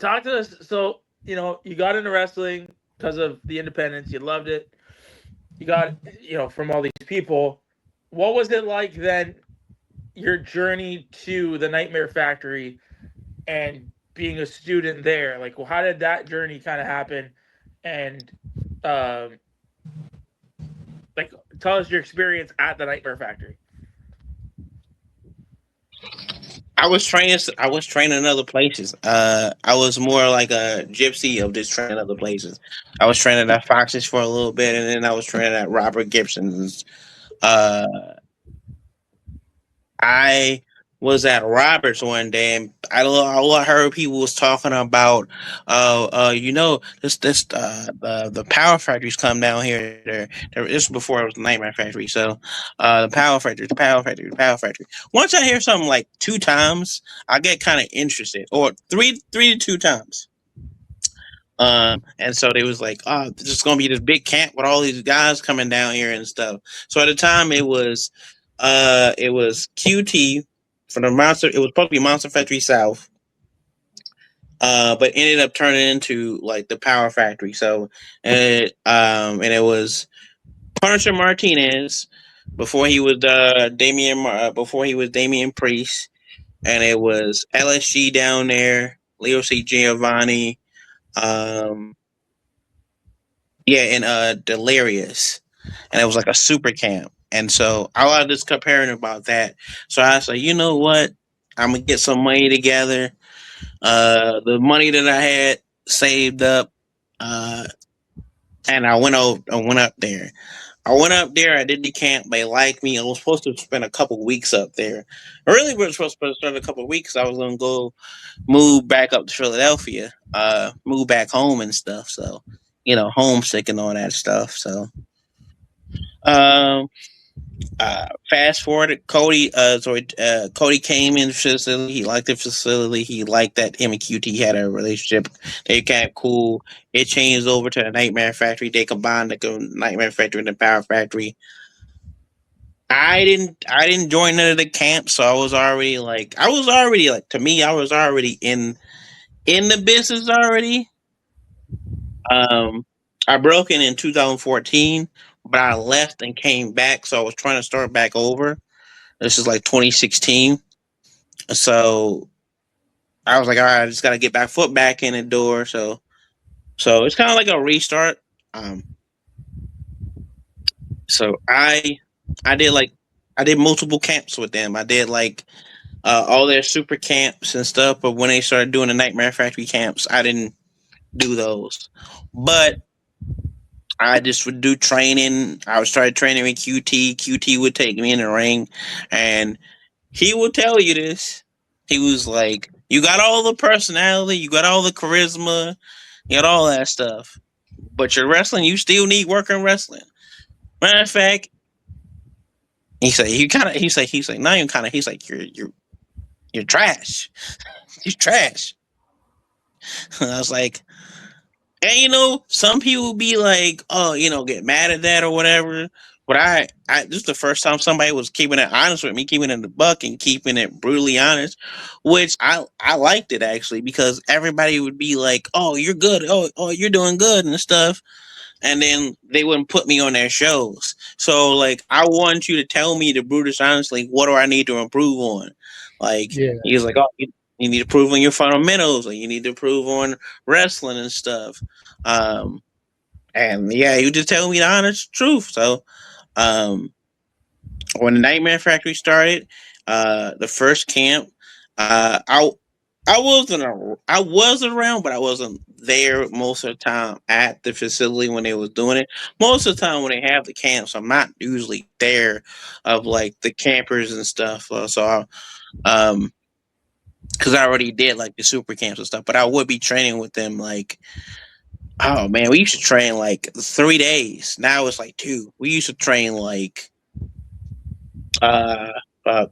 talk to us. So you got into wrestling because of the independence. You loved it. You got from all these people. What was it like then? Your journey to the Nightmare Factory and being a student there. Like, well, how did that journey kind of happen? And um, like, tell us your experience at the Nightmare Factory. I was training in other places. I was more like a gypsy of just training other places. I was training at Fox's for a little bit, and then I was training at Robert Gibson's. Uh, I was at Roberts one day, and I heard people was talking about, the Power Factories come down here. This was before it was the Nightmare Factory. So, the Power Factory, the Power Factory. Once I hear something like two times, I get kind of interested, or three to two times. And so they was like, oh, this is gonna be this big camp with all these guys coming down here and stuff. So at the time it was QT for the Monster. It was supposed to be Monster Factory South, but ended up turning into like the Power Factory. So and it was Punisher Martinez before he was Damian Priest, and it was LSG down there, Leo C. Giovanni, um, yeah, and Delirious, and it was like a super camp. And so I was just comparing about that. So I was like, you know what? I'm gonna get some money together. The money that I had saved up, uh, and I went up there. I went up there. I did the camp. They liked me. I was supposed to spend a couple weeks up there. I really was supposed to spend a couple weeks. I was gonna go move back up to Philadelphia, move back home and stuff. So, homesick and all that stuff. So, um, fast forward, Cody came in the facility. He liked the facility. He liked that him and QT had a relationship. They kind of cool. It changed over to the Nightmare Factory. They combined the Nightmare Factory and the Power Factory. I didn't join none of the camps, so I was already like, to me, I was already in the business already. Um, I broke in 2014, but I left and came back, so I was trying to start back over. This is like 2016, so I was like, all right, I just got to get back foot back in the door. So it's kind of like a restart. Um, so I did like I did multiple camps with them. I did like all their super camps and stuff, but when they started doing the Nightmare Factory camps, I didn't do those. But I just would do training. I would start training with QT. QT would take me in the ring, and he will tell you this. He was like, "You got all the personality, you got all the charisma, you got all that stuff, but your wrestling, you still need work in wrestling." Matter of fact, he said, "You kind of," he's like, "Not even kind of." He's like, you're trash. You're trash." And I was like, and some people be like, "Oh, get mad at that or whatever." But this is the first time somebody was keeping it honest with me, keeping it in the buck and keeping it brutally honest, which I liked it actually because everybody would be like, "Oh, you're good. Oh, you're doing good and stuff," and then they wouldn't put me on their shows. So like, I want you to tell me the Brutus honestly, what do I need to improve on? Like Yeah. he was like, "Oh, you need to improve on your fundamentals, or you need to improve on wrestling and stuff." Um, and yeah, he was just telling me the honest truth. So, um, when the Nightmare Factory started, the first camp, I was around, but I wasn't there most of the time at the facility when they was doing it. Most of the time when they have the camps, I'm not usually there of like the campers and stuff. Um, because I already did like the super camps and stuff, but I would be training with them like, oh man, we used to train like 3 days. Now it's like two. We used to train like uh, uh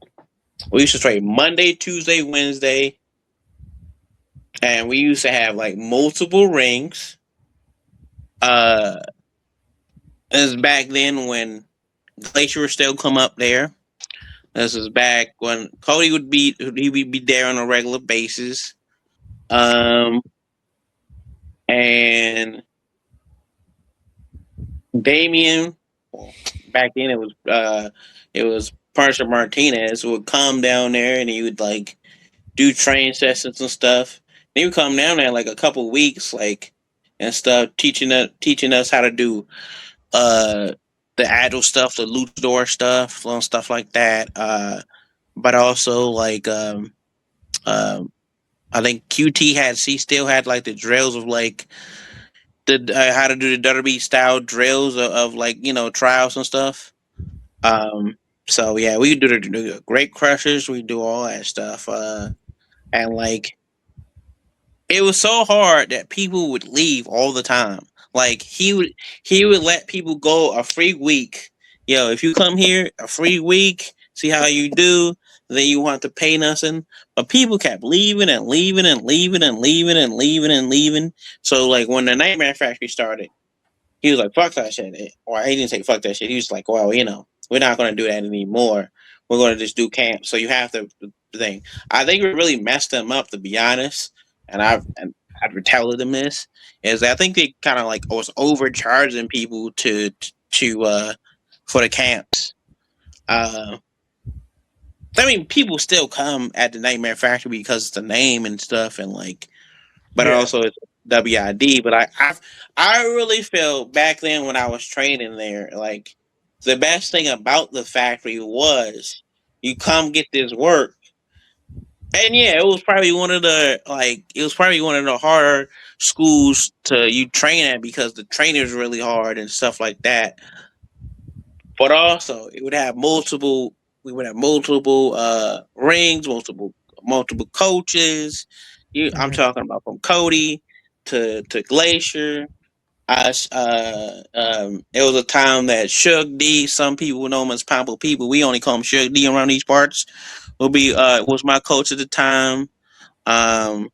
we used to train Monday, Tuesday, Wednesday, and we used to have like multiple rings. Uh, this is back then when Glacier would still come up there. This is back when Cody would be there on a regular basis. Um, and Damien, well, back then it was Parker Martinez would come down there and he would like do train sessions and stuff. He would come down there like a couple weeks, like and stuff, teaching us how to do uh the agile stuff, the luchador stuff, and stuff like that. But also like I think QT had she still had like the drills of like the how to do the derby style drills of like trials and stuff. Um, so yeah, we do the great crushers, we do all that stuff, and like it was so hard that people would leave all the time. Like he would let people go a free week. Yo, if you come here a free week, see how you do, then you want to pay nothing. But people kept leaving and leaving and leaving and leaving and leaving and leaving. So like when the Nightmare Factory started, he was like, "Fuck that shit," or he didn't say "fuck that shit." He was like, "Well, we're not going to do that anymore. We're going to just do camp." So you have to the thing. I think it really messed them up, to be honest. I've been telling them this is that I think they kind of like was overcharging people to for the camps. Uh, I mean, people still come at the Nightmare Factory because it's the name and stuff, and like but Yeah. also it's WID. But I really feel back then when I was training there, like the best thing about the factory was you come get this work. And yeah, it was probably one of the harder schools to you train at because the training is really hard and stuff like that. But also it would have multiple we would have multiple rings, multiple coaches. I'm Mhm. talking about from Cody to Glacier. It was a time that Shug D, some people know him as Pampo People. We only call him Shug D around these parts. Was my coach at the time. Um,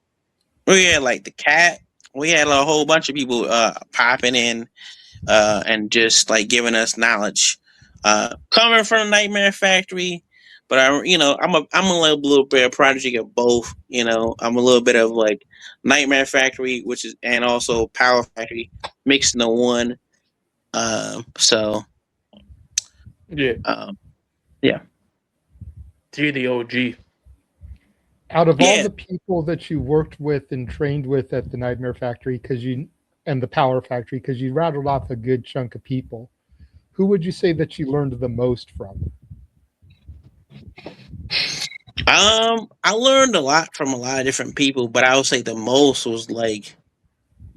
we had like the cat. We had a whole bunch of people popping in and just like giving us knowledge. Coming from Nightmare Factory, but I'm a little bit of prodigy of both. I'm a little bit of like Nightmare Factory, which is and also Power Factory mixed into one. So Yeah. um, yeah, So you're the OG. Out of all yeah. the people that you worked with and trained with at the Nightmare Factory, because you and the Power Factory, because you rattled off a good chunk of people, who would you say that you learned the most from? I learned a lot from a lot of different people, but I would say the most was like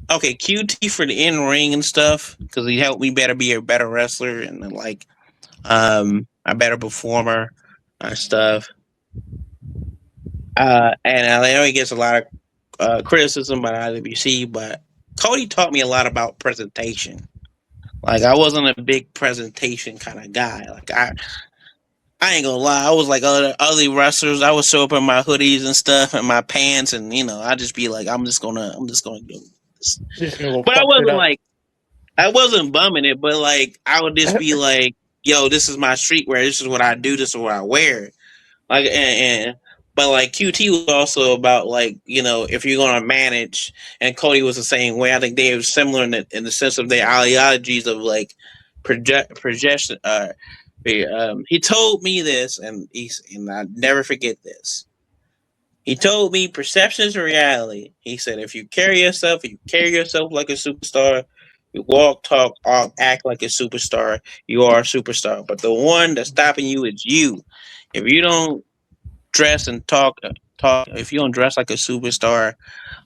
okay, QT for the in ring and stuff because he helped me better be a better wrestler and then, like a better performer and stuff. And I know he gets a lot of criticism by IWC, but Cody taught me a lot about presentation. Like I wasn't a big presentation kind of guy. Like I ain't gonna lie, I was like other wrestlers. I would show up in my hoodies and stuff and my pants, and I just be like, I'm just gonna do this. You're just gonna go But fuck shit up. I wasn't bumming it, but like I would just be like, yo, this is my streetwear. This is what I do. This is what I wear. Like but like QT was also about like if you're gonna manage, and Cody was the same way. I think they were similar in the sense of their ideologies of like projection. He told me this, and I never forget this. He told me perception is reality. He said if you carry yourself like a superstar, you walk, talk, act like a superstar, you are a superstar. But the one that's stopping you is you. If you don't dress and talk, if you don't dress like a superstar,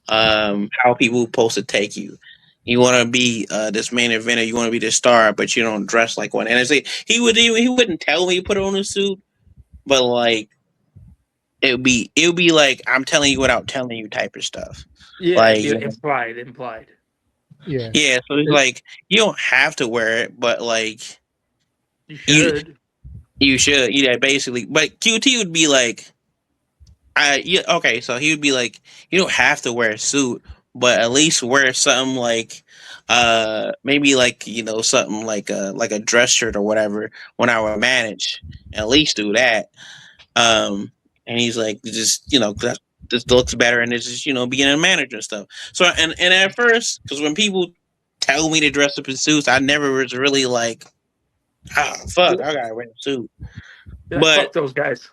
how people supposed to take you? You want to be this main eventer, you want to be the star, but you don't dress like one. And I say he wouldn't tell me to put on a suit, but like it would be like I'm telling you without telling you type of stuff. Yeah, Like implied. Yeah. yeah, so it's It- like you don't have to wear it, but like You you should. you should, yeah, basically. But QT would be like, yeah, okay, so he would be like, you don't have to wear a suit, but at least wear something like, maybe like something like a dress shirt or whatever when I would manage. At least do that. And he's like, just this looks better, and it's just being a manager and stuff. So and at first, because when people tell me to dress up in suits, I never was really like, fuck, I gotta wear a suit. Yeah, But fuck those guys.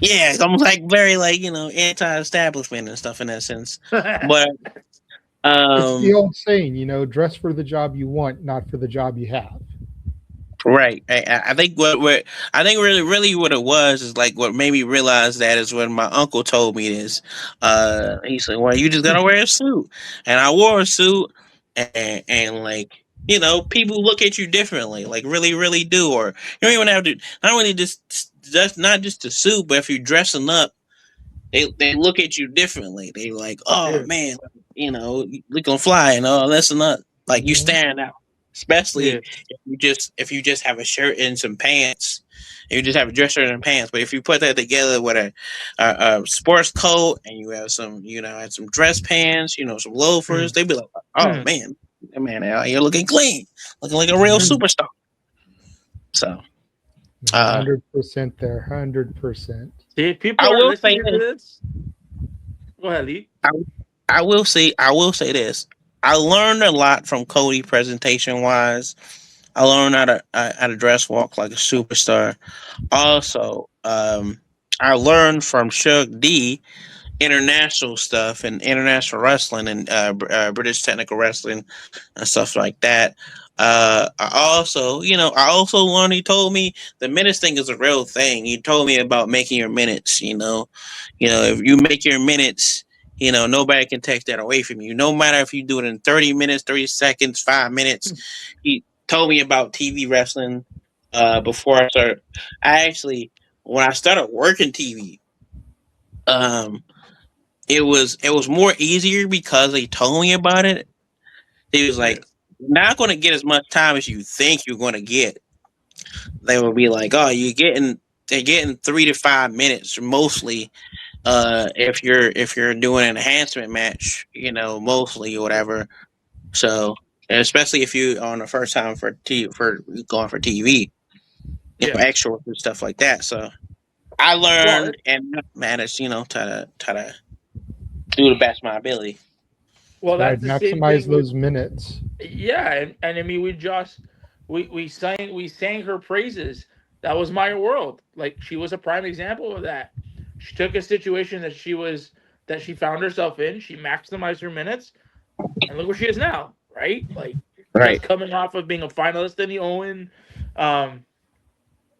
yeah, I'm like very like anti-establishment and stuff in that sense. But It's the um, old saying, dress for the job you want, not for the job you have. right. I think what I think really what it was is like what made me realize that is when my uncle told me this. He said, "Well, you just gotta wear a suit," and I wore a suit, and like people look at you differently, like really do, or you don't even have to not really just not just the suit, but if you're dressing up, they look at you differently. They like, oh Yeah. man, you looking fly, that's not like you Mhm. stand out. Yeah. Especially if you just have a shirt and some pants, you just have a dress shirt and pants. But if you put that together with a sports coat and you have some and some dress pants, some loafers, Mm. they'd be like, oh Mm. man, you're looking clean, looking like a real Mm. superstar. So uh, 100% there, 100%. See, if people I are will say listening to this. this, go ahead, Lee. I, I will say this. I learned a lot from Cody presentation wise. I learned how to dress walk like a superstar. Also, I learned from Shug D international stuff and international wrestling and British technical wrestling and stuff like that. I also learned. He told me the minutes thing is a real thing. He told me about making your minutes. If you make your minutes, nobody can take that away from you. No matter if you do it in 30 minutes, 30 seconds, 5 minutes. He told me about TV wrestling before I started. I actually, when I started working TV, um, it was more easier because they told me about it. He was Yeah. like, "You're not going to get as much time as you think you're going to get." They would be like, "Oh, they're getting 3 to 5 minutes mostly. If you're doing an enhancement match, mostly or whatever. So, and especially if you on the first time for going for TV, Yeah. extra and stuff like that. So I Well, learned and managed, try to do the best of my ability. Right, that's the same maximize thing with those minutes. yeah, and I mean we sang her praises. That was my world. Like she was a prime example of that. She took a situation that she found herself in. She maximized her minutes, and look where she is now. Right, like just Right. coming off of being a finalist in the Owen, um,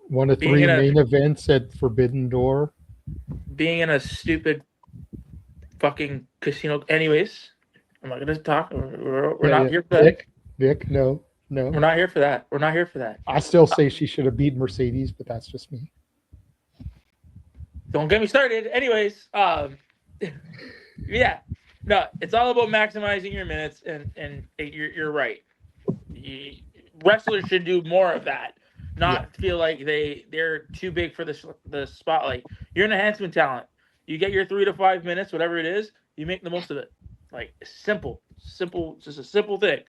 One of being three in a main events at Forbidden Door. stupid fucking casino. Anyways, I'm not gonna talk. We're Yeah, not yeah. here for that. Vic, no, We're no. not here for that. We're not here for that. I still say she should have beat Mercedes, but that's just me. Don't get me started. Anyways, yeah, no, it's all about maximizing your minutes, and you're right. You, wrestlers should do more of that. Yeah. Not feel like they're too big for the spotlight. You're an enhancement talent. You get your 3 to 5 minutes, whatever it is. You make the most of it. Like simple, just a simple thing.